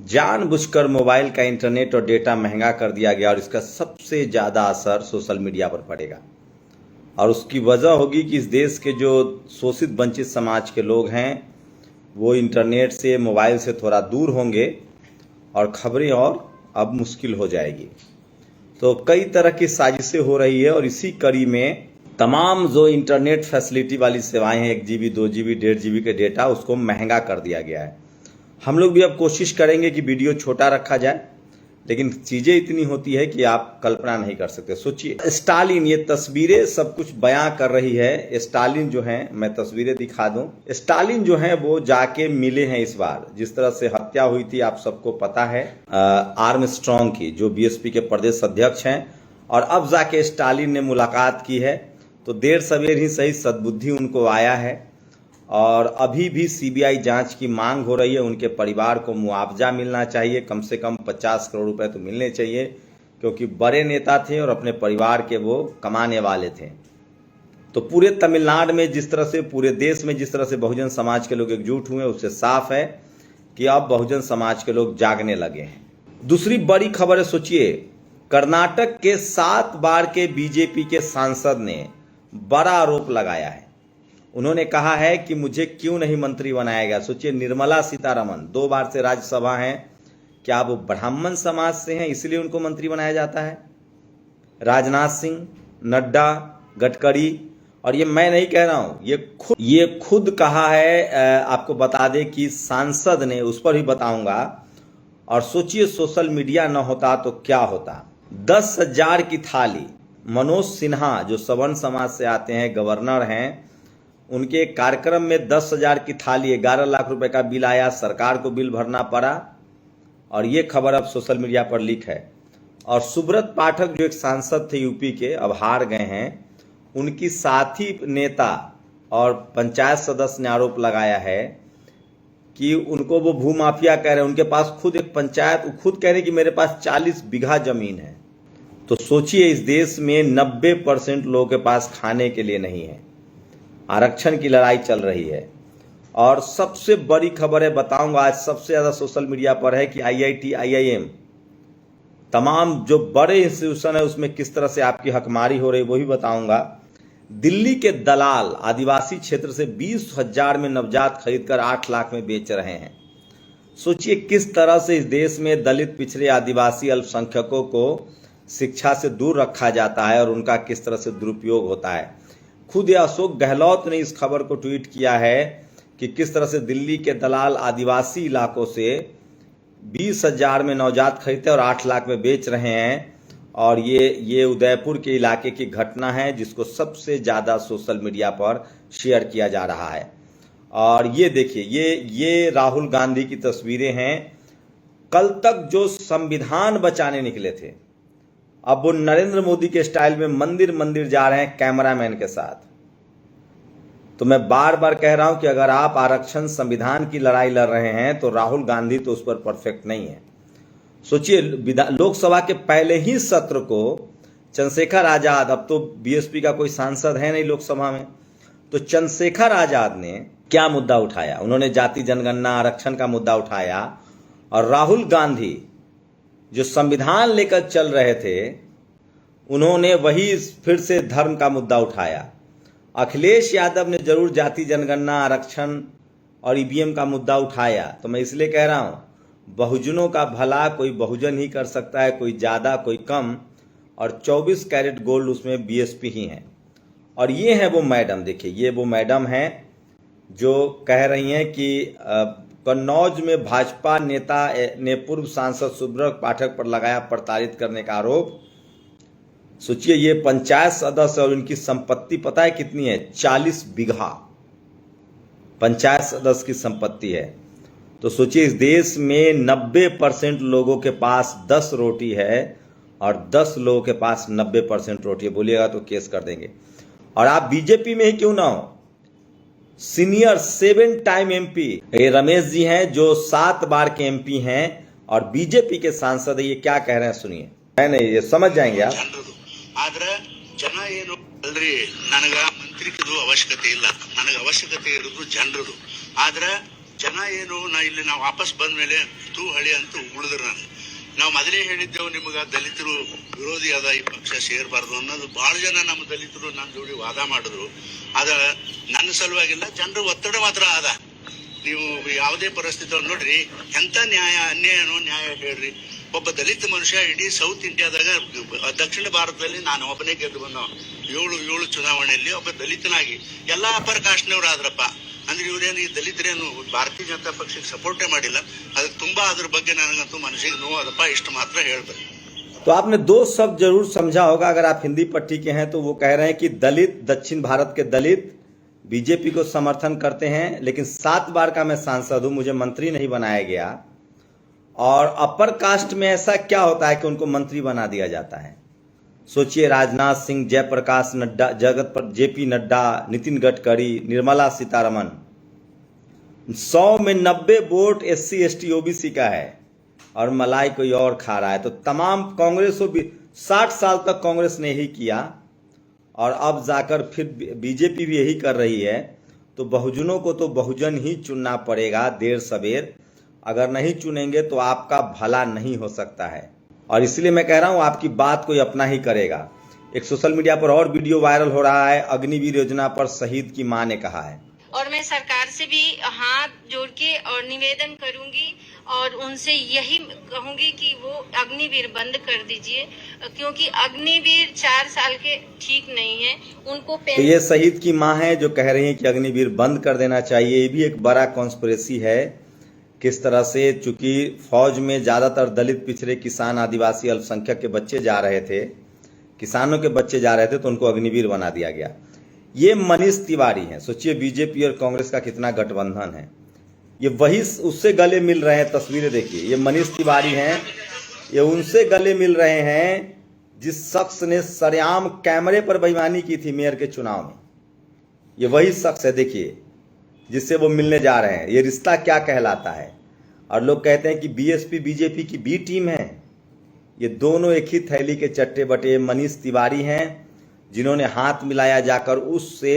जानबूझकर मोबाइल का इंटरनेट और डेटा महंगा कर दिया गया और इसका सबसे ज़्यादा असर सोशल मीडिया पर पड़ेगा। और उसकी वजह होगी कि इस देश के जो शोषित वंचित समाज के लोग हैं वो इंटरनेट से, मोबाइल से थोड़ा दूर होंगे और खबरें और अब मुश्किल हो जाएगी। तो कई तरह की साजिशें हो रही है और इसी कड़ी में तमाम जो इंटरनेट फैसिलिटी वाली सेवाएं हैं, 1 GB 2 GB 1.5 GB के डेटा, उसको महंगा कर दिया गया है। हम लोग भी अब कोशिश करेंगे कि वीडियो छोटा रखा जाए, लेकिन चीज़ें इतनी होती है कि आप कल्पना नहीं कर सकते। सोचिए, स्टालिन, ये तस्वीरें सब कुछ बयां कर रही है। स्टालिन जो हैं, मैं तस्वीरें दिखा दूं, स्टालिन जो हैं वो जाके मिले हैं इस बार। जिस तरह से हत्या हुई थी आप सबको पता है आर्मस्ट्रॉन्ग की, जो बीएसपी के प्रदेश अध्यक्ष हैं, और अब जाके स्टालिन ने मुलाकात की है। तो देर सवेर ही सही, सद्बुद्धि उनको आया है और अभी भी सीबीआई जांच की मांग हो रही है। उनके परिवार को मुआवजा मिलना चाहिए, कम से कम 50 करोड़ रुपए तो मिलने चाहिए, क्योंकि बड़े नेता थे और अपने परिवार के वो कमाने वाले थे। तो पूरे तमिलनाडु में जिस तरह से, पूरे देश में जिस तरह से बहुजन समाज के लोग एकजुट हुए, उससे साफ है कि अब बहुजन समाज के लोग जागने लगे हैं। दूसरी बड़ी खबर है, सोचिए, कर्नाटक के 7 बार के बीजेपी के सांसद ने बड़ा आरोप लगाया है। उन्होंने कहा है कि मुझे क्यों नहीं मंत्री बनाया गया। सोचिए, निर्मला सीतारमण 2 बार से राज्यसभा हैं, क्या वो ब्राह्मण समाज से हैं इसलिए उनको मंत्री बनाया जाता है? राजनाथ सिंह, नड्डा, गडकरी, और ये मैं नहीं कह रहा हूं, ये खुद कहा है। आपको बता दें कि सांसद ने, उस पर भी बताऊंगा। और सोचिए, सोशल मीडिया न होता तो क्या होता। 10,000 की थाली, मनोज सिन्हा जो सवर्ण समाज से आते हैं, गवर्नर हैं, उनके कार्यक्रम में 10,000 की थाली, 11 लाख रुपए का बिल आया, सरकार को बिल भरना पड़ा। और ये खबर अब सोशल मीडिया पर लीक है। और सुब्रत पाठक जो एक सांसद थे यूपी के, अब हार गए हैं, उनकी साथी नेता और पंचायत सदस्य ने आरोप लगाया है कि उनको वो भूमाफिया कह रहे हैं। उनके पास खुद एक पंचायत, वो खुद कह रहे हैं कि मेरे पास 40 बीघा जमीन है। तो सोचिए, इस देश में 90% लोगों के पास खाने के लिए नहीं है। आरक्षण की लड़ाई चल रही है। और सबसे बड़ी खबर है, बताऊंगा आज सबसे ज्यादा सोशल मीडिया पर है, कि IIT, IIM, तमाम जो बड़े इंस्टीट्यूशन है उसमें किस तरह से आपकी हकमारी हो रही है, वो भी बताऊंगा। दिल्ली के दलाल आदिवासी क्षेत्र से 20,000 में नवजात खरीदकर 8 लाख में बेच रहे हैं। सोचिए किस तरह से इस देश में दलित, पिछड़े, आदिवासी, अल्पसंख्यकों को शिक्षा से दूर रखा जाता है और उनका किस तरह से दुरुपयोग होता है। खुद अशोक गहलोत ने इस खबर को ट्वीट किया है कि किस तरह से दिल्ली के दलाल आदिवासी इलाकों से 20,000 में नवजात खरीदते और 8 लाख में बेच रहे हैं। और ये उदयपुर के इलाके की घटना है, जिसको सबसे ज़्यादा सोशल मीडिया पर शेयर किया जा रहा है। और ये देखिए, ये राहुल गांधी की तस्वीरें हैं। कल तक जो संविधान बचाने निकले थे, अब वो नरेंद्र मोदी के स्टाइल में मंदिर मंदिर जा रहे हैं कैमरामैन के साथ। तो मैं बार बार कह रहा हूं कि अगर आप आरक्षण, संविधान की लड़ाई लड़ रहे हैं तो राहुल गांधी तो उस पर परफेक्ट नहीं है। सोचिए, लोकसभा के पहले ही सत्र को चंद्रशेखर आजाद, अब तो बीएसपी का कोई सांसद है नहीं लोकसभा में, तो चंद्रशेखर आजाद ने क्या मुद्दा उठाया? उन्होंने जाति जनगणना, आरक्षण का मुद्दा उठाया। और राहुल गांधी जो संविधान लेकर चल रहे थे, उन्होंने वही फिर से धर्म का मुद्दा उठाया। अखिलेश यादव ने जरूर जाति जनगणना, आरक्षण और ईवीएम का मुद्दा उठाया। तो मैं इसलिए कह रहा हूं, बहुजनों का भला कोई बहुजन ही कर सकता है, कोई ज्यादा कोई कम। और 24 कैरेट गोल्ड उसमें बीएसपी ही है। और ये है वो मैडम, देखिए ये वो मैडम है जो कह रही हैं कि कन्नौज में भाजपा नेता ने पूर्व सांसद सुब्रत पाठक पर लगाया प्रताड़ित करने का आरोप। सोचिए, ये पंचायत सदस्य और उनकी संपत्ति पता है कितनी है? 40 बीघा पंचायत सदस्य की संपत्ति है। तो सोचिए, इस देश में 90% लोगों के पास 10 रोटी है और 10 लोगों के पास 90% रोटी है। बोलिएगा तो केस कर देंगे। और आप बीजेपी में ही क्यों ना हो, सीनियर 7 टाइम MP ये रमेश जी हैं, जो 7 बार के MP हैं और बीजेपी के सांसद है। ये क्या कह रहे हैं सुनिए। नहीं, ये समझ जाएंगे आप। आದ್ರೆ ಜನ ಏನು ಅಲ್ರಿ, ನನಗ ಮಂತ್ರಿಕದು ಅವಶ್ಯಕತೆ ಇಲ್ಲ, ನನಗೆ ಅವಶ್ಯಕತೆ ಇರೋದು ಜನರದು. ಆದ್ರೆ ಜನ ಏನು ಇಲ್ಲಿ ನಾವು ವಾಪಸ್ ಬಂದ ಮೇಲೆ ತೂ ಹಳಿ ಅಂತ ಉಳಿದ್ರು ನಾನು. ನಾವು ಮೊದಲೇ ಹೇಳಿದ್ದೆವು ನಿಮಗೆ ದಲಿತರು ವಿರೋಧಿ ಅದ ಈ ಪಕ್ಷ ಸೇರಬಾರ್ದು ಅನ್ನೋದು. ಬಹಳ ಜನ ನಮ್ಮ ದಲಿತರು ನನ್ನ ಜೋಡಿ ವಾದ ಮಾಡಿದ್ರು. ಅದ ನನ್ನ ಸಲುವಾಗಿಲ್ಲ, ಜನರ ಒತ್ತಡ ಮಾತ್ರ ಆದ. ನೀವು ಯಾವುದೇ ಪರಿಸ್ಥಿತಿ ನೋಡ್ರಿ, ಎಂತ ನ್ಯಾಯ ಅನ್ಯಾಯನೋ ನ್ಯಾಯ ಹೇಳ್ರಿ. ಒಬ್ಬ ದಲಿತ ಮನುಷ್ಯ ಇಡೀ ಸೌತ್ ಇಂಡಿಯಾದಾಗ, ದಕ್ಷಿಣ ಭಾರತದಲ್ಲಿ ನಾನು ಒಬ್ಬನೇ ಗೆದ್ದು ಬಂದ 7 ಚುನಾವಣೆಯಲ್ಲಿ ಒಬ್ಬ ದಲಿತನಾಗಿ. ಎಲ್ಲಾ ಅಪರ್ ಕಾಸ್ಟ್ನವ್ರು ಆದ್ರಪ್ಪ. ಅಂದ್ರೆ ಇವರೇನು ಈ ದಲಿತರೇನು ಭಾರತೀಯ ಜನತಾ ಪಕ್ಷಕ್ಕೆ ಸಪೋರ್ಟೇ ಮಾಡಿಲ್ಲ. ಅದಕ್ಕೆ ತುಂಬಾ ಅದ್ರ ಬಗ್ಗೆ ನನಗಂತೂ ಮನಸ್ಸಿಗೆ ನೋವು ಅದಪ್ಪ. ಇಷ್ಟು ಮಾತ್ರ ಹೇಳ್ಬೇಕು. तो आपने 2 शब्द जरूर समझा होगा। अगर आप हिंदी पट्टी के हैं तो वो कह रहे हैं कि दलित, दक्षिण भारत के दलित बीजेपी को समर्थन करते हैं, लेकिन 7 बार का मैं सांसद हूं, मुझे मंत्री नहीं बनाया गया। और अपर कास्ट में ऐसा क्या होता है कि उनको मंत्री बना दिया जाता है? सोचिए, राजनाथ सिंह, जयप्रकाश नड्डा, जेपी नड्डा, नितिन गडकरी, निर्मला सीतारमण, 100 में 90 वोट SC ST OBC का है और मलाई कोई और खा रहा है। तो तमाम कांग्रेस को 60 साल तक कांग्रेस ने ही किया और अब जाकर फिर बीजेपी भी यही कर रही है। तो बहुजनों को तो बहुजन ही चुनना पड़ेगा, देर सवेर। अगर नहीं चुनेंगे तो आपका भला नहीं हो सकता है। और इसलिए मैं कह रहा हूं, आपकी बात कोई अपना ही करेगा। एक सोशल मीडिया पर और वीडियो वायरल हो रहा है, अग्निवीर योजना पर शहीद की मां ने कहा है। और मैं सरकार से भी हाथ जोड़ के और निवेदन करूंगी और उनसे यही कहूंगी कि वो अग्निवीर बंद कर दीजिए, क्योंकि अग्निवीर 4 साल के ठीक नहीं है। उनको तो ये शहीद की मां है जो कह रही है कि अग्निवीर बंद कर देना चाहिए। ये भी एक बड़ा कॉन्स्पिरेसी है। किस तरह से, चूंकि फौज में ज्यादातर दलित, पिछड़े, किसान, आदिवासी, अल्पसंख्यक के बच्चे जा रहे थे, किसानों के बच्चे जा रहे थे, तो उनको अग्निवीर बना दिया गया। ये मनीष तिवारी हैं। सोचिए, बीजेपी और कांग्रेस का कितना गठबंधन है। ये वही उससे गले मिल रहे हैं। तस्वीरें देखिए, ये मनीष तिवारी हैं, ये उनसे गले मिल रहे हैं जिस शख्स ने सरेआम कैमरे पर बेईमानी की थी मेयर के चुनाव में। ये वही शख्स है, देखिए, जिससे वो मिलने जा रहे हैं। ये रिश्ता क्या कहलाता है? और लोग कहते हैं कि बीएसपी बीजेपी की बी टीम है। ये दोनों एक ही थैली के चट्टे बटे मनीष तिवारी हैं, जिन्होंने हाथ मिलाया जाकर उससे,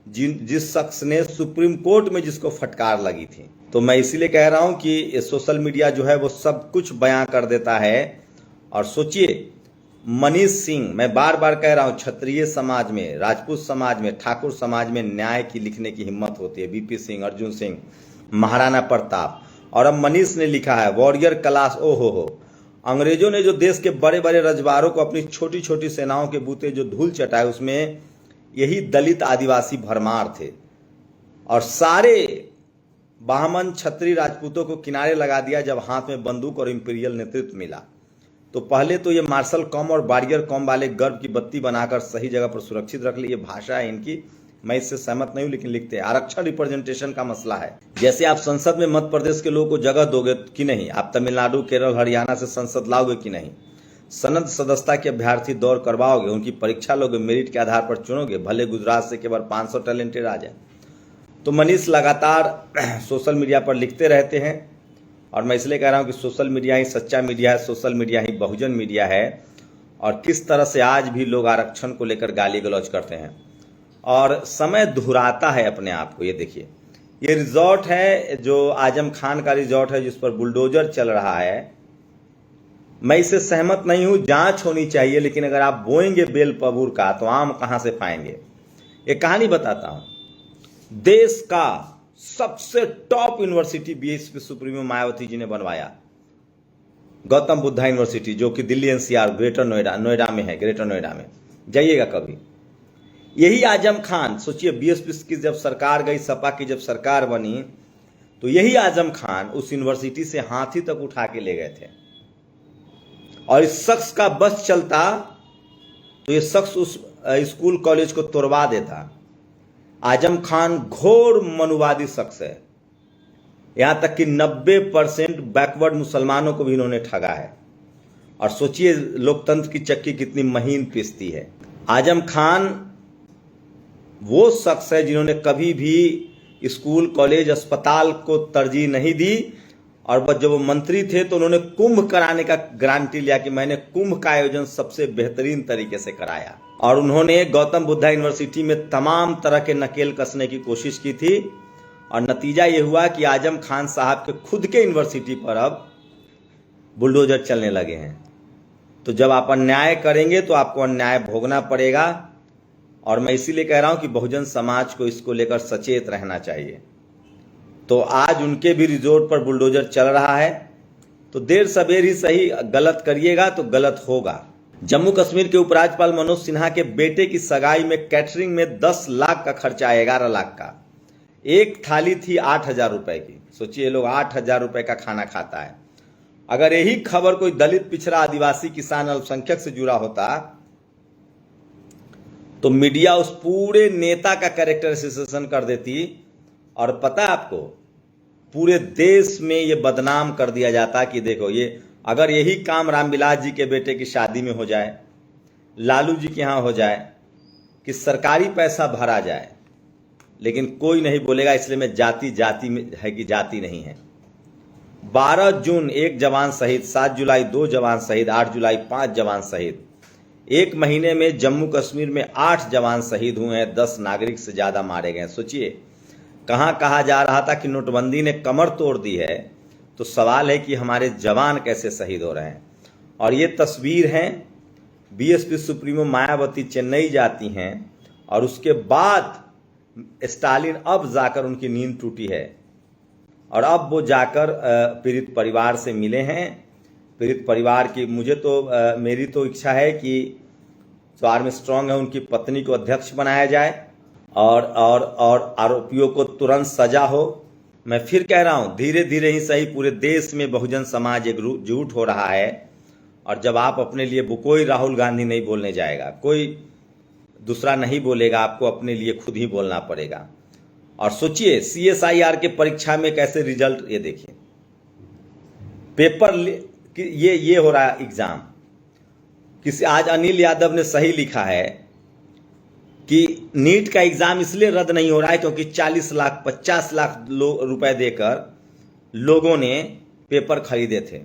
जिस शख्स ने सुप्रीम कोर्ट में जिसको फटकार लगी थी। तो मैं इसीलिए कह रहा हूं कि सोशल मीडिया जो है वो सब कुछ बयां कर देता है। और सोचिए, मनीष सिंह, मैं बार बार कह रहा हूं, क्षत्रिय समाज में, राजपूत समाज में, ठाकुर समाज में न्याय की लिखने की हिम्मत होती है। बीपी सिंह, अर्जुन सिंह, महाराणा प्रताप। और अब मनीष ने लिखा है वॉरियर क्लास। ओ हो, अंग्रेजों ने जो देश के बड़े बड़े रजवाड़ों को, अपनी छोटी छोटी सेनाओं के बूते जो धूल चटाए, उसमें यही दलित आदिवासी भरमार थे। और सारे बामन, क्षत्रिय, राजपूतों को किनारे लगा दिया जब हाथ में बंदूक और इंपीरियल नेतृत्व मिला। तो पहले तो ये मार्शल कॉम और बारियर कॉम वाले गर्व की बत्ती बनाकर सही जगह पर सुरक्षित रख ली। ये भाषा है इनकी, मैं इससे सहमत नहीं हूं, लेकिन लिखते हैं आरक्षण रिप्रेजेंटेशन का मसला है। जैसे आप संसद में मध्य प्रदेश के लोगों को जगह दोगे कि नहीं, आप तमिलनाडु, केरल, हरियाणा से संसद लाओगे कि नहीं, सनद सदस्यता के अभ्यर्थी दौड़ करवाओगे, उनकी परीक्षा लोगे, मेरिट के आधार पर चुनोगे, भले गुजरात से केवल 500 टैलेंटेड आ जाए। तो मनीष लगातार सोशल मीडिया पर लिखते रहते हैं। और मैं इसलिए कह रहा हूं कि सोशल मीडिया ही सच्चा मीडिया है, सोशल मीडिया ही बहुजन मीडिया है। और किस तरह से आज भी लोग आरक्षण को लेकर गाली गलौज करते हैं और समय दोहराता है अपने आप को। ये देखिए, ये रिजॉर्ट है जो आजम खान का रिजॉर्ट है, जिस पर बुलडोजर चल रहा है। मैं इससे सहमत नहीं हूं, जांच होनी चाहिए, लेकिन अगर आप बोएंगे बेल पबूर का तो आम कहां से पाएंगे। एक कहानी बताता हूं। देश का सबसे top university BSP supremo Mayawati ji ने बनवाया, गौतम बुद्धा यूनिवर्सिटी, जो कि दिल्ली एनसीआर, ग्रेटर नोएडा में है। ग्रेटर नोएडा में जाइएगा कभी। यही आजम खान, सोचिए, बीएसपी की जब सरकार गई, सपा की जब सरकार बनी, तो यही आजम खान उस यूनिवर्सिटी से हाथी तक उठा के ले गए थे। और इस शख्स का बस चलता तो ये शख्स उस स्कूल कॉलेज को तोड़वा देता। आजम खान घोर मनुवादी शख्स है। यहां तक कि 90% बैकवर्ड मुसलमानों को भी इन्होंने ठगा है। और सोचिए, लोकतंत्र की चक्की कितनी महीन पिसती है। आजम खान वो शख्स है जिन्होंने कभी भी स्कूल, कॉलेज, अस्पताल को तरजीह नहीं दी। और जब वो मंत्री थे तो उन्होंने कुंभ कराने का गारंटी लिया कि मैंने कुंभ का आयोजन सबसे बेहतरीन तरीके से कराया। और उन्होंने गौतम बुद्धा यूनिवर्सिटी में तमाम तरह के नकेल कसने की कोशिश की थी। और नतीजा ये हुआ कि आजम खान साहब के खुद के यूनिवर्सिटी पर अब बुलडोजर चलने लगे हैं। तो जब आप अन्याय करेंगे तो आपको अन्याय भोगना पड़ेगा, और मैं इसीलिए कह रहा हूं कि बहुजन समाज को इसको लेकर सचेत रहना चाहिए। तो आज उनके भी रिजोर्ट पर बुलडोजर चल रहा है, तो देर सवेर ही सही, गलत करिएगा तो गलत होगा। जम्मू कश्मीर के उपराज्यपाल मनोज सिन्हा के बेटे की सगाई में कैटरिंग में 10 लाख का खर्चा, 11 लाख का। एक थाली थी 8,000 रुपए की। सोचिए, लोग 8,000 रुपए का खाना खाता है। अगर यही खबर कोई दलित, पिछड़ा, आदिवासी, किसान, अल्पसंख्यक से जुड़ा होता तो मीडिया उस पूरे नेता का कैरेक्टराइजेशन कर देती, और पता है आपको, पूरे देश में ये बदनाम कर दिया जाता कि देखो ये, अगर यही काम रामविलास जी के बेटे की शादी में हो जाए, लालू जी के यहाँ हो जाए, कि सरकारी पैसा भरा जाए, लेकिन कोई नहीं बोलेगा। इसलिए मैं जाति में है कि जाति नहीं है। 12 जून 1 जवान शहीद, 7 जुलाई 2 जवान शहीद, 8 जुलाई 5 जवान शहीद। एक महीने में जम्मू कश्मीर में 8 जवान शहीद हुए हैं, 10 नागरिक से ज्यादा मारे गए। सोचिए, कहाँ कहा जा रहा था कि नोटबंदी ने कमर तोड़ दी है, तो सवाल है कि हमारे जवान कैसे शहीद हो रहे हैं। और ये तस्वीर है, बीएसपी सुप्रीमो मायावती चेन्नई जाती हैं, और उसके बाद स्टालिन अब जाकर उनकी नींद टूटी है, और अब वो जाकर पीड़ित परिवार से मिले हैं। पीड़ित परिवार की मेरी तो इच्छा है कि जो आर्मी स्ट्रांग है उनकी पत्नी को अध्यक्ष बनाया जाए, और आरोपियों को तुरंत सजा हो। मैं फिर कह रहा हूं, धीरे धीरे ही सही पूरे देश में बहुजन समाज एकजुट हो रहा है। और जब आप अपने लिए, कोई राहुल गांधी नहीं बोलने जाएगा, कोई दूसरा नहीं बोलेगा, आपको अपने लिए खुद ही बोलना पड़ेगा। और सोचिए, CSIR के परीक्षा में कैसे रिजल्ट, ये देखिए, पेपर ये हो रहा है एग्जाम। आज अनिल यादव ने सही लिखा है कि नीट का एग्जाम इसलिए रद्द नहीं हो रहा है क्योंकि 40 लाख 50 लाख रुपए देकर लोगों ने पेपर खरीदे थे,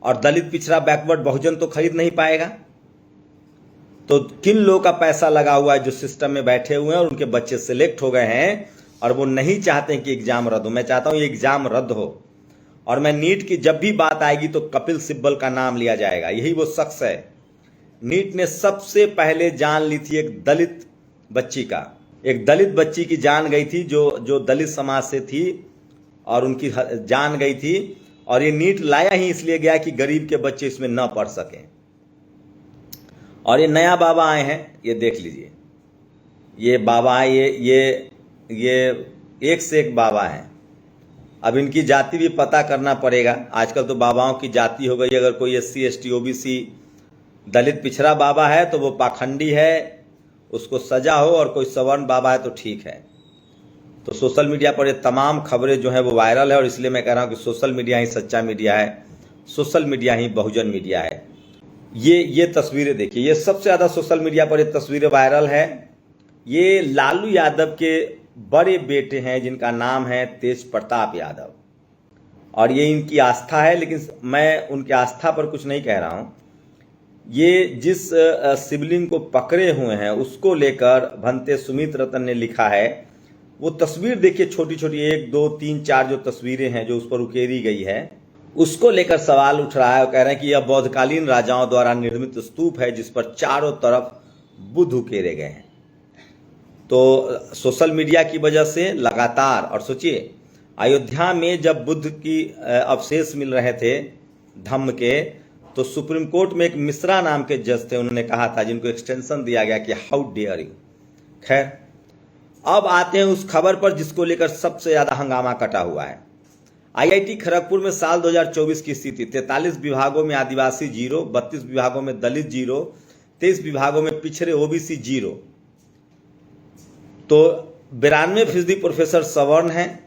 और दलित, पिछड़ा, बैकवर्ड, बहुजन तो खरीद नहीं पाएगा। तो किन लोगों का पैसा लगा हुआ है जो सिस्टम में बैठे हुए हैं, और उनके बच्चे सिलेक्ट हो गए हैं, और वो नहीं चाहते कि एग्जाम रद्द हो। मैं चाहता हूं ये एग्जाम रद्द हो, और मैं नीट की जब भी बात आएगी तो कपिल सिब्बल का नाम लिया जाएगा। यही वो शख्स है। नीट ने सबसे पहले जान ली थी एक दलित बच्ची की जान गई थी, जो दलित समाज से थी, और उनकी जान गई थी। और ये नीट लाया ही इसलिए गया कि गरीब के बच्चे इसमें न पढ़ सकें। और ये नया बाबा आए हैं, ये देख लीजिए, ये बाबा आए, ये एक से एक बाबा हैं। अब इनकी जाति भी पता करना पड़ेगा। आजकल तो बाबाओं की जाति हो गई, अगर कोई SC ST OBC दलित पिछड़ा बाबा है तो वो पाखंडी है, उसको सजा हो, और कोई सवर्ण बाबा है तो ठीक है। तो सोशल मीडिया पर ये तमाम खबरें जो है वो वायरल है, और इसलिए मैं कह रहा हूँ कि सोशल मीडिया ही सच्चा मीडिया है, सोशल मीडिया ही बहुजन मीडिया है। ये तस्वीरें देखिए, ये सबसे ज्यादा सोशल मीडिया पर ये तस्वीरें वायरल है। ये लालू यादव के बड़े बेटे हैं जिनका नाम है तेज प्रताप यादव, और ये इनकी आस्था है। लेकिन मैं उनकी आस्था पर कुछ नहीं कह रहा हूं। ये जिस शिवलिंग को पकड़े हुए हैं उसको लेकर भंते सुमित रतन ने लिखा है। वो तस्वीर देखिए, छोटी छोटी 1 2 3 4 जो तस्वीरें हैं जो उस पर उकेरी गई है, उसको लेकर सवाल उठ रहा है। वो कह रहे हैं कि यह बौद्धकालीन राजाओं द्वारा निर्मित स्तूप है जिस पर चारों तरफ बुद्ध उकेरे गए हैं। तो सोशल मीडिया की वजह से लगातार, और सोचिए, अयोध्या में जब बुद्ध की अवशेष मिल रहे थे धम्म के, तो सुप्रीम कोर्ट में एक मिश्रा नाम के जज थे, उन्होंने कहा था, जिनको एक्सटेंशन दिया गया कि हाउ डेयर यू। खैर, अब आते हैं उस खबर पर जिसको लेकर सबसे ज्यादा हंगामा कटा हुआ है। IIT खड़गपुर में साल 2024 की स्थिति, 43 विभागों में आदिवासी 0, 32 विभागों में दलित 0, 23 विभागों में पिछड़े OBC 0। तो 92% प्रोफेसर सवर्ण हैं,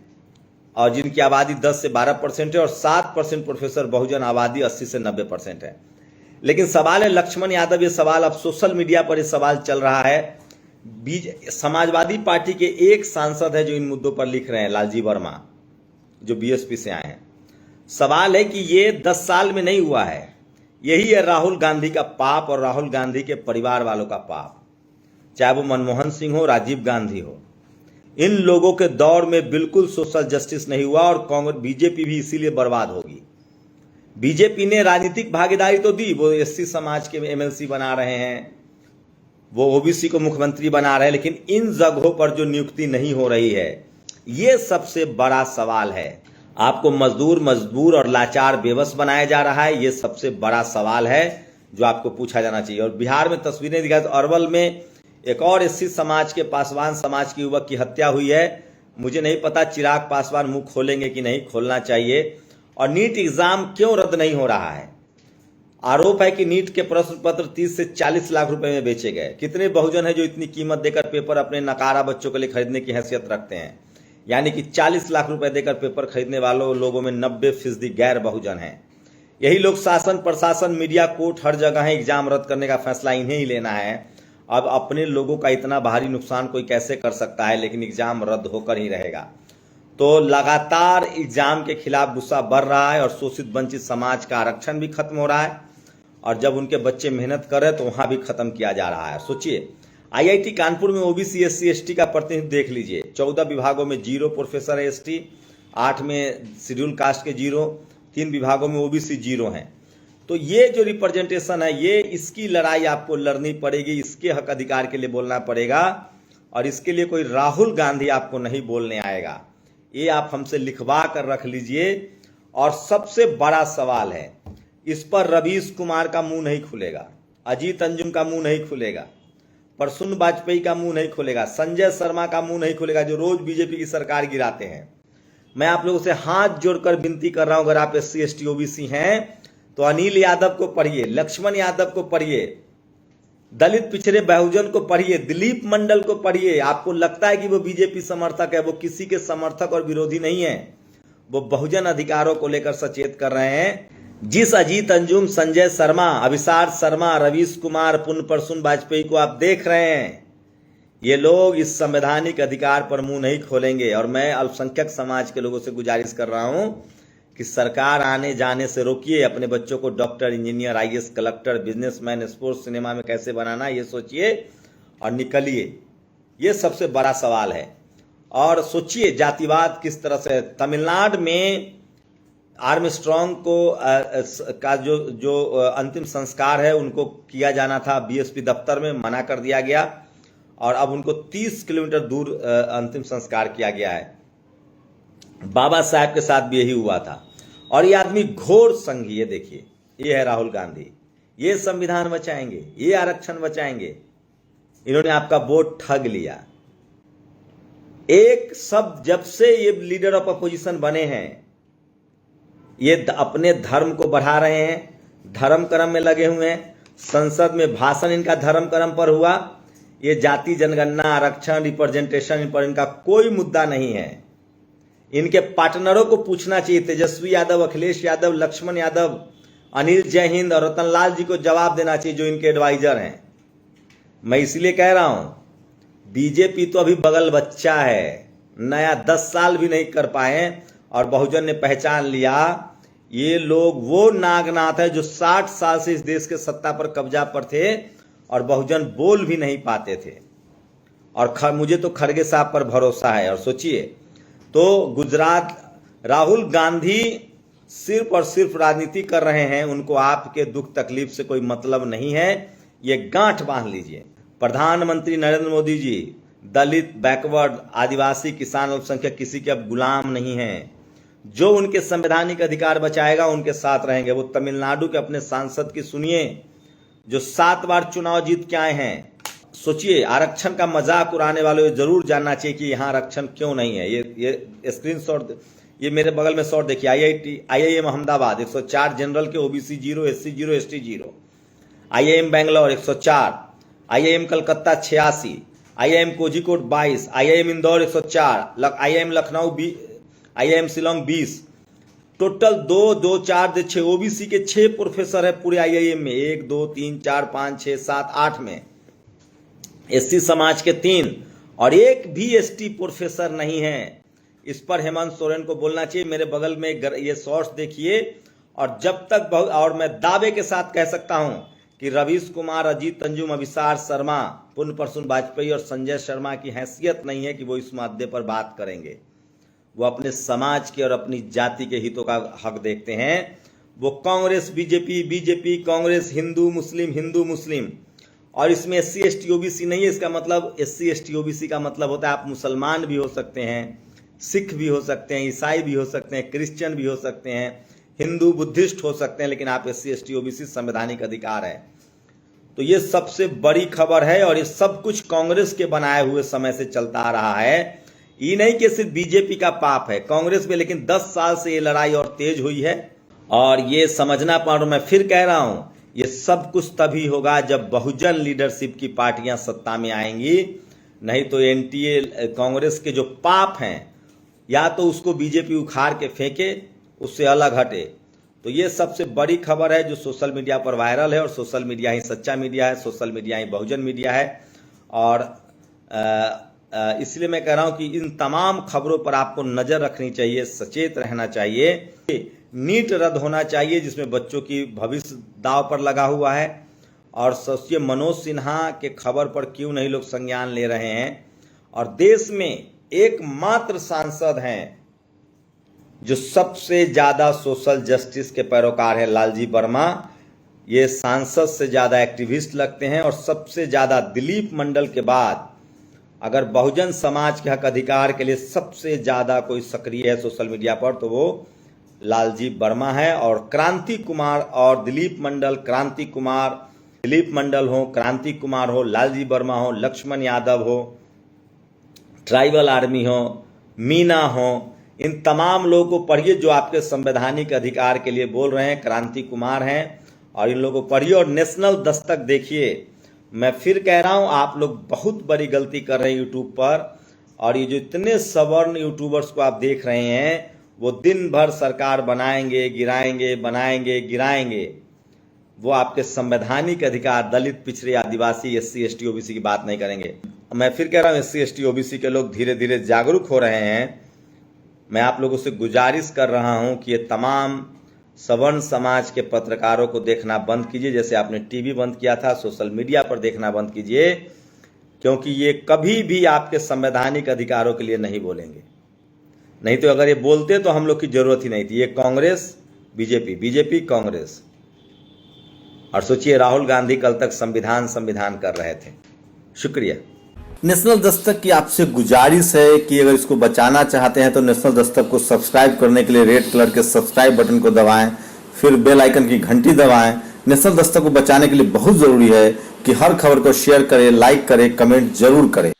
और जिनकी आबादी 10 से 12% है, और 7% प्रोफेसर बहुजन, आबादी 80 से 90% है। लेकिन सवाल है, लक्ष्मण यादव, ये सवाल अब सोशल मीडिया पर ये सवाल चल रहा है। समाजवादी पार्टी के एक सांसद है जो इन मुद्दों पर लिख रहे हैं, लालजी वर्मा, जो BSP से आए हैं। सवाल है कि ये 10 साल में नहीं हुआ है, यही है राहुल गांधी का पाप और राहुल गांधी के परिवार वालों का पाप, चाहे वो मनमोहन सिंह हो, राजीव गांधी हो। इन लोगों के दौर में बिल्कुल सोशल जस्टिस नहीं हुआ और कांग्रेस बीजेपी भी इसीलिए बर्बाद होगी। बीजेपी ने राजनीतिक भागीदारी तो दी, वो एससी समाज के एमएलसी बना रहे हैं, वो ओबीसी को मुख्यमंत्री बना रहे हैं, लेकिन इन जगहों पर जो नियुक्ति नहीं हो रही है, ये सबसे बड़ा सवाल है। आपको मजबूर और लाचार बेबस बनाया जा रहा है, ये सबसे बड़ा सवाल है जो आपको पूछा जाना चाहिए। और बिहार में तस्वीरें दिखाई तो अरवल में एक और एससी समाज के पासवान समाज के युवक की हत्या हुई है। मुझे नहीं पता चिराग पासवान मुंह खोलेंगे कि नहीं खोलना चाहिए। और नीट एग्जाम क्यों रद्द नहीं हो रहा है? आरोप है कि नीट के प्रश्न पत्र 30 से 40 लाख रुपए में बेचे गए। कितने बहुजन है जो इतनी कीमत देकर पेपर अपने नकारा बच्चों के लिए खरीदने की हैसियत रखते हैं? यानी कि 40 लाख रुपए देकर पेपर खरीदने वालों लोगों में 90% गैर बहुजन हैं। यही लोग शासन, प्रशासन, मीडिया, कोर्ट, हर जगह एग्जाम रद्द करने का फैसला इन्हें ही लेना है। अब अपने लोगों का इतना भारी नुकसान कोई कैसे कर सकता है, लेकिन एग्जाम रद्द होकर ही रहेगा। तो लगातार एग्जाम के खिलाफ गुस्सा बढ़ रहा है और शोषित वंचित समाज का आरक्षण भी खत्म हो रहा है। और जब उनके बच्चे मेहनत कर रहे तो वहां भी खत्म किया जा रहा है। सोचिए, आईआईटी कानपुर में ओबीसी, एससी, एसटी का प्रतिनिधित्व देख लीजिए। 14 विभागों में 0 प्रोफेसर है एसटी, 8 में शेड्यूल कास्ट के 0, 3 विभागों में ओबीसी 0 हैं। तो ये जो रिप्रेजेंटेशन है, ये इसकी लड़ाई आपको लड़नी पड़ेगी, इसके हक अधिकार के लिए बोलना पड़ेगा। और इसके लिए कोई राहुल गांधी आपको नहीं बोलने आएगा, ये आप हमसे लिखवा कर रख लीजिए। और सबसे बड़ा सवाल है, इस पर रवीश कुमार का मुंह नहीं खुलेगा, अजीत अंजुम का मुंह नहीं खुलेगा, प्रसून वाजपेयी का मुंह नहीं खुलेगा, संजय शर्मा का मुंह नहीं खुलेगा, जो रोज बीजेपी की सरकार गिराते हैं। मैं आप लोगों से हाथ जोड़कर विनती कर रहा हूं, अगर आप एससी, एसटी, ओबीसी हैं तो अनिल यादव को पढ़िए, लक्ष्मण यादव को पढ़िए, दलित पिछड़े बहुजन को पढ़िए, दिलीप मंडल को पढ़िए। आपको लगता है कि वो बीजेपी समर्थक है, वो किसी के समर्थक और विरोधी नहीं है, वो बहुजन अधिकारों को लेकर सचेत कर रहे हैं। जिस अजीत अंजुम, संजय शर्मा, अभिसार शर्मा, रवीश कुमार, पुन प्रसून वाजपेयी को आप देख रहे हैं, ये लोग इस संवैधानिक अधिकार पर मुंह नहीं खोलेंगे। और मैं अल्पसंख्यक समाज के लोगों से गुजारिश कर रहा हूं कि सरकार आने जाने से रोकिए, अपने बच्चों को doctor, engineer, IAS, collector, businessman, sports, cinema में कैसे बनाना, ये सोचिए और निकलिए। ये सबसे बड़ा सवाल है। और सोचिए जातिवाद किस तरह से तमिलनाडु में आर्मस्ट्रॉन्ग को का जो अंतिम संस्कार है उनको किया जाना था बीएसपी दफ्तर में, मना कर दिया गया और अब उनको 30 किलोमीटर दूर अंतिम संस्कार किया गया है। बाबा साहब के साथ भी यही हुआ था। और ये आदमी घोर संघी है। देखिए, ये है राहुल गांधी, ये संविधान बचाएंगे, ये आरक्षण बचाएंगे। इन्होंने आपका वोट ठग लिया। एक शब्द, जब से ये लीडर ऑफ अपोजिशन बने हैं, ये अपने धर्म को बढ़ा रहे हैं, धर्म कर्म में लगे हुए हैं। संसद में भाषण इनका धर्म कर्म पर हुआ। ये जाति जनगणना, आरक्षण, रिप्रेजेंटेशन, इन पर इनका कोई मुद्दा नहीं है। इनके पार्टनरों को पूछना चाहिए, तेजस्वी यादव, अखिलेश यादव, लक्ष्मण यादव, अनिल जय हिंद और रतनलाल जी को जवाब देना चाहिए, जो इनके एडवाइजर हैं। मैं इसलिए कह रहा हूं, बीजेपी तो अभी बगल बच्चा है, नया 10 साल भी नहीं कर पाए और बहुजन ने पहचान लिया ये लोग वो नागनाथ है जो 60 साल से इस देश के सत्ता पर कब्जा पर थे और बहुजन बोल भी नहीं पाते थे। और मुझे तो खड़गे साहब पर भरोसा है। और सोचिए, तो गुजरात, राहुल गांधी सिर्फ और सिर्फ राजनीति कर रहे हैं, उनको आपके दुख तकलीफ से कोई मतलब नहीं है, ये गांठ बांध लीजिए। प्रधानमंत्री नरेंद्र मोदी जी दलित, बैकवर्ड, आदिवासी, किसान, अल्पसंख्यक किसी के अब गुलाम नहीं हैं। जो उनके संवैधानिक अधिकार बचाएगा उनके साथ रहेंगे। वो तमिलनाडु के अपने सांसद की सुनिए, जो 7 बार चुनाव जीत के आए हैं। सोचिए, आरक्षण का मजाक उड़ाने वालों को जरूर जानना चाहिए कि यहाँ आरक्षण क्यों नहीं है। ये स्क्रीनशॉट, ये मेरे बगल में शॉट देखिए। आईआईएम अहमदाबाद 104 जनरल के, OBC 0, SC 0, ST 0। IIM Bangalore 104, IIM Calcutta 86, IIM Kozhikode 22, IIM Indore 104, IIM Lucknow, IIM Shillong 20। Total 2, 2, 4, 6 OBC के 6 प्रोफेसर है पूरे आईआईएम में। 1, 2, 3, 4, 5, 6, 7, 8 में। एससी समाज के 3 और एक भी एसटी प्रोफेसर नहीं है। इस पर हेमंत सोरेन को बोलना चाहिए। मेरे बगल में ये शॉर्ट्स देखिए। और जब तक और मैं दावे के साथ कह सकता हूं कि रवीश कुमार, अजीत अंजुम, अभिसार शर्मा, पुण्य प्रसून वाजपेयी और संजय शर्मा की हैसियत नहीं है कि वो इस मुद्दे पर बात करेंगे। वो अपने समाज के और अपनी जाति के हितों का हक देखते हैं। वो कांग्रेस बीजेपी, बीजेपी कांग्रेस, हिंदू मुस्लिम, और इसमें SC ST OBC नहीं है। इसका मतलब SC ST OBC का मतलब होता है आप मुसलमान भी हो सकते हैं, सिख भी हो सकते हैं, ईसाई भी हो सकते हैं, क्रिश्चियन भी हो सकते हैं, हिंदू बुद्धिस्ट हो सकते हैं, लेकिन आप SC ST OBC संवैधानिक अधिकार है। तो ये सबसे बड़ी खबर है और ये सब कुछ कांग्रेस के बनाए हुए समय से चलता आ रहा है। ये नहीं कि सिर्फ बीजेपी का पाप है, कांग्रेस में लेकिन 10 साल से ये लड़ाई और तेज हुई है। और ये समझना पड़ रहा, मैं फिर कह रहा हूं, ये सब कुछ तभी होगा जब बहुजन लीडरशिप की पार्टियां सत्ता में आएंगी। नहीं तो NTA कांग्रेस के जो पाप हैं, या तो उसको बीजेपी उखाड़ के फेंके, उससे अलग हटे। तो ये सबसे बड़ी खबर है जो सोशल मीडिया पर वायरल है, और सोशल मीडिया ही सच्चा मीडिया है, सोशल मीडिया ही बहुजन मीडिया है। और इसलिए मैं कह रहा हूं कि इन तमाम खबरों पर आपको नजर रखनी चाहिए, सचेत रहना चाहिए। नीट रद्द होना चाहिए जिसमें बच्चों की भविष्य दांव पर लगा हुआ है। और सोचिए मनोज सिन्हा के खबर पर क्यों नहीं लोग संज्ञान ले रहे हैं। और देश में एकमात्र सांसद हैं जो सबसे ज्यादा सोशल जस्टिस के पैरोकार है, लालजी वर्मा। ये सांसद से ज्यादा एक्टिविस्ट लगते हैं। और सबसे ज्यादा दिलीप मंडल के बाद अगर बहुजन समाज के हक अधिकार के लिए सबसे ज्यादा कोई सक्रिय है सोशल मीडिया पर तो वो लालजी वर्मा है। और क्रांति कुमार और दिलीप मंडल, क्रांति कुमार, दिलीप मंडल हो, क्रांति कुमार हो, लालजी वर्मा हो, लक्ष्मण यादव हो, ट्राइबल आर्मी हो, मीना हो, इन तमाम लोगों को पढ़िए जो आपके संवैधानिक अधिकार के लिए बोल रहे हैं। क्रांति कुमार हैं और इन लोगों को पढ़िए। और नेशनल दस्तक देखिए। मैं फिर कह रहा हूं, आप लोग बहुत बड़ी गलती कर रहे हैं यूट्यूब पर। और ये जो इतने सवर्ण यूट्यूबर्स को आप देख रहे हैं, वो दिन भर सरकार बनाएंगे गिराएंगे, बनाएंगे गिराएंगे। वो आपके संवैधानिक अधिकार, दलित, पिछड़े, आदिवासी, SC ST OBC की बात नहीं करेंगे। मैं फिर कह रहा हूं, SC ST OBC के लोग धीरे धीरे जागरूक हो रहे हैं। मैं आप लोगों से गुजारिश कर रहा हूं कि ये तमाम सवर्ण समाज के पत्रकारों को देखना बंद कीजिए, जैसे आपने टीवी बंद किया था, सोशल मीडिया पर देखना बंद कीजिए, क्योंकि ये कभी भी आपके संवैधानिक अधिकारों के लिए नहीं बोलेंगे। नहीं तो अगर ये बोलते तो हम लोग की जरूरत ही नहीं थी। ये कांग्रेस बीजेपी, बीजेपी कांग्रेस। और सोचिए राहुल गांधी कल तक संविधान कर रहे थे। शुक्रिया। नेशनल दस्तक की आपसे गुजारिश है कि अगर इसको बचाना चाहते हैं तो नेशनल दस्तक को सब्सक्राइब करने के लिए रेड कलर के सब्सक्राइब बटन को दबाएं, फिर बेल आइकन की घंटी दबाएं। नेशनल दस्तक को बचाने के लिए बहुत जरूरी है कि हर खबर को शेयर करें, लाइक करें, कमेंट जरूर करें।